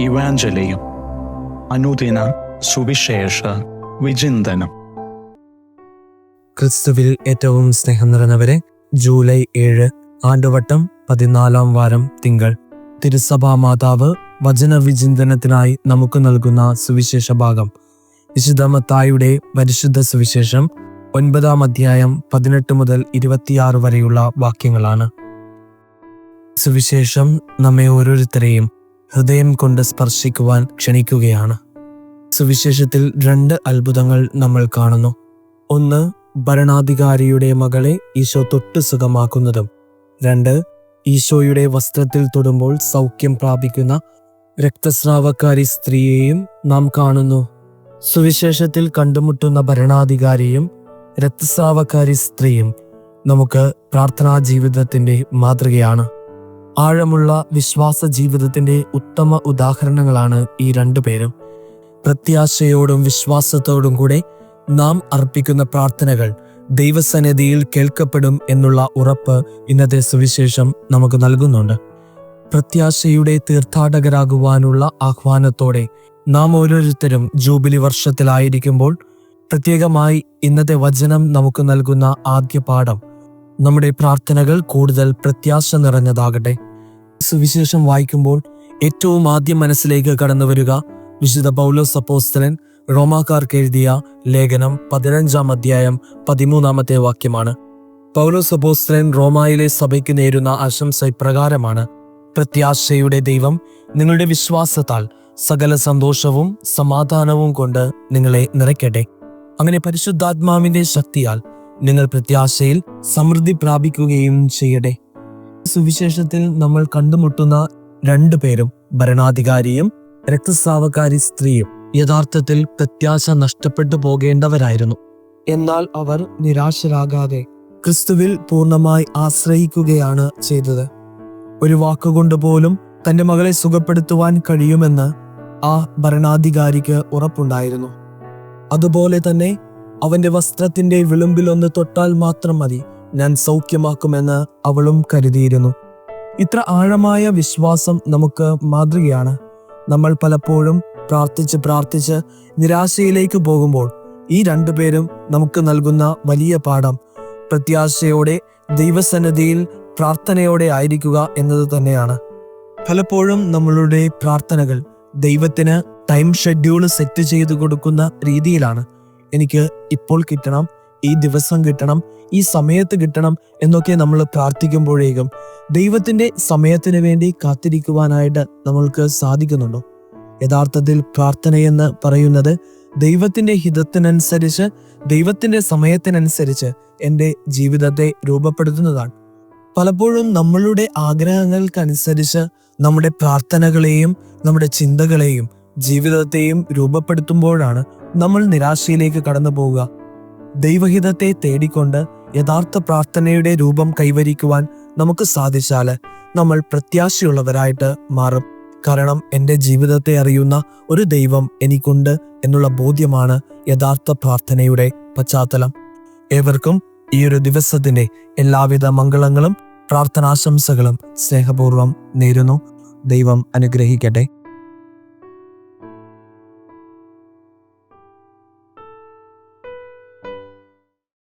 ഇവാഞ്ചലിയും അനുദിന സുവിശേഷ വിചിന്തനം. ക്രിസ്തുവിൽ ഏറ്റവും സ്നേഹം നിറഞ്ഞവരെ, ജൂലൈ 7 ആണ്ടുവട്ടം 14-ാം വാരം തിങ്കൾ. തിരുസഭാ മാതാവ് വചനവിചിന്തനത്തിനായി നമുക്ക് നൽകുന്ന സുവിശേഷ ഭാഗം വിശുദ്ധ മത്തായിയുടെ പരിശുദ്ധ സുവിശേഷം 9-ാം അധ്യായം 18 മുതൽ 26 വരെയുള്ള വാക്യങ്ങളാണ്. സുവിശേഷം നമ്മെ ഓരോരുത്തരെയും ഹൃദയം കൊണ്ട് സ്പർശിക്കുവാൻ ക്ഷണിക്കുകയാണ്. സുവിശേഷത്തിൽ 2 അത്ഭുതങ്ങൾ നമ്മൾ കാണുന്നു. ഒന്ന്, ഭരണാധികാരിയുടെ മകളെ ഈശോ തൊട്ട് സുഖമാക്കുന്നതും. 2, ഈശോയുടെ വസ്ത്രത്തിൽ തൊടുമ്പോൾ സൗഖ്യം പ്രാപിക്കുന്ന രക്തസ്രാവക്കാരി സ്ത്രീയെയും നാം കാണുന്നു. സുവിശേഷത്തിൽ കണ്ടുമുട്ടുന്ന ഭരണാധികാരിയും രക്തസ്രാവക്കാരി സ്ത്രീയും നമുക്ക് പ്രാർത്ഥനാ ജീവിതത്തിന്റെ മാതൃകയാണ്. ആഴമുള്ള വിശ്വാസ ജീവിതത്തിന്റെ ഉത്തമ ഉദാഹരണങ്ങളാണ് ഈ 2 പേരും. പ്രത്യാശയോടും വിശ്വാസത്തോടും കൂടെ നാം അർപ്പിക്കുന്ന പ്രാർത്ഥനകൾ ദൈവസന്നിധിയിൽ കേൾക്കപ്പെടും എന്നുള്ള ഉറപ്പ് ഇന്നത്തെ സുവിശേഷം നമുക്ക് നൽകുന്നുണ്ട്. പ്രത്യാശയുടെ തീർത്ഥാടകരാകുവാനുള്ള ആഹ്വാനത്തോടെ നാം ഓരോരുത്തരും ജൂബിലി വർഷത്തിലായിരിക്കുമ്പോൾ പ്രത്യേകമായി ഇന്നത്തെ വചനം നമുക്ക് നൽകുന്ന ആദ്യ പാഠം നമ്മുടെ പ്രാർത്ഥനകൾ കൂടുതൽ പ്രത്യാശ നിറഞ്ഞതാകട്ടെ. സുവിശേഷം വായിക്കുമ്പോൾ ഏറ്റവും ആദ്യം മനസ്സിലേക്ക് കടന്നു വരിക വിശുദ്ധ പൗലോസ് അപ്പോസ്തലൻ റോമാക്കാർക്ക് എഴുതിയ ലേഖനം 15-ാം അധ്യായം 13-ാമത്തെ വാക്യമാണ്. പൗലോസ് അപ്പോസ്തലൻ റോമായിലെ സഭയ്ക്ക് നേരുന്ന ആശംസ ഇപ്രകാരമാണ്: പ്രത്യാശയുടെ ദൈവം നിങ്ങളുടെ വിശ്വാസത്താൽ സകല സന്തോഷവും സമാധാനവും കൊണ്ട് നിങ്ങളെ നിറയ്ക്കട്ടെ. അങ്ങനെ പരിശുദ്ധാത്മാവിന്റെ ശക്തിയാൽ നിങ്ങൾ പ്രത്യാശയിൽ സമൃദ്ധി പ്രാപിക്കുകയും ചെയ്യട്ടെ. സുവിശേഷത്തിൽ നമ്മൾ കണ്ടുമുട്ടുന്ന 2 പേരും, ഭരണാധികാരിയും രക്തസ്രാവക്കാരി സ്ത്രീയും, യഥാർത്ഥത്തിൽ പ്രത്യാശ നഷ്ടപ്പെട്ടു പോകേണ്ടവരായിരുന്നു. എന്നാൽ അവർ നിരാശരാകാതെ ക്രിസ്തുവിൽ പൂർണ്ണമായി ആശ്രയിക്കുകയാണ് ചെയ്തത്. ഒരു വാക്കുകൊണ്ട് പോലും തന്റെ മകളെ സുഖപ്പെടുത്തുവാൻ കഴിയുമെന്ന് ആ ഭരണാധികാരിക്ക് ഉറപ്പുണ്ടായിരുന്നു. അതുപോലെ തന്നെ അവന്റെ വസ്ത്രത്തിന്റെ വിളുമ്പിലൊന്ന് തൊട്ടാൽ മാത്രം മതി, ഞാൻ സൗഖ്യമാക്കുമെന്ന് അവളും കരുതിയിരുന്നു. ഇത്ര ആഴമായ വിശ്വാസം നമുക്ക് മാതൃകയാണ്. നമ്മൾ പലപ്പോഴും പ്രാർത്ഥിച്ച് നിരാശയിലേക്ക് പോകുമ്പോൾ ഈ 2 പേരും നമുക്ക് നൽകുന്ന വലിയ പാഠം പ്രത്യാശയോടെ ദൈവസന്നിധിയിൽ പ്രാർത്ഥനയോടെ ആയിരിക്കുക എന്നത് തന്നെയാണ്. പലപ്പോഴും നമ്മളുടെ പ്രാർത്ഥനകൾ ദൈവത്തിന് ടൈം ഷെഡ്യൂൾ സെറ്റ് ചെയ്തു കൊടുക്കുന്ന രീതിയിലാണ്. എനിക്ക് ഇപ്പോൾ കിട്ടണം, ഈ ദിവസം കിട്ടണം, ഈ സമയത്ത് കിട്ടണം എന്നൊക്കെ നമ്മൾ പ്രാർത്ഥിക്കുമ്പോഴേക്കും ദൈവത്തിന്റെ സമയത്തിന് വേണ്ടി കാത്തിരിക്കുവാനായിട്ട് നമ്മൾക്ക് സാധിക്കുന്നുണ്ടോ? യഥാർത്ഥത്തിൽ പ്രാർത്ഥനയെന്ന് പറയുന്നത് ദൈവത്തിന്റെ ഹിതത്തിനനുസരിച്ച്, ദൈവത്തിന്റെ സമയത്തിനനുസരിച്ച് എൻ്റെ ജീവിതത്തെ രൂപപ്പെടുത്തുന്നതാണ്. പലപ്പോഴും നമ്മളുടെ ആഗ്രഹങ്ങൾക്കനുസരിച്ച് നമ്മുടെ പ്രാർത്ഥനകളെയും നമ്മുടെ ചിന്തകളെയും ജീവിതത്തെയും രൂപപ്പെടുത്തുമ്പോഴാണ് നമ്മൾ നിരാശയിലേക്ക് കടന്നു പോവുക. ദൈവഹിതത്തെ തേടിക്കൊണ്ട് യഥാർത്ഥ പ്രാർത്ഥനയുടെ രൂപം കൈവരിക്കുവാൻ നമുക്ക് സാധിച്ചാൽ നമ്മൾ പ്രത്യാശയുള്ളവരായിട്ട് മാറും. കാരണം എൻ്റെ ജീവിതത്തെ അറിയുന്ന ഒരു ദൈവം എനിക്കുണ്ട് എന്നുള്ള ബോധ്യമാണ് യഥാർത്ഥ പ്രാർത്ഥനയുടെ പശ്ചാത്തലം. ഏവർക്കും ഈ ഒരു ദിവസത്തിന്റെ എല്ലാവിധ മംഗളങ്ങളും പ്രാർത്ഥനാശംസകളും സ്നേഹപൂർവ്വം നേരുന്നു. ദൈവം അനുഗ്രഹിക്കട്ടെ.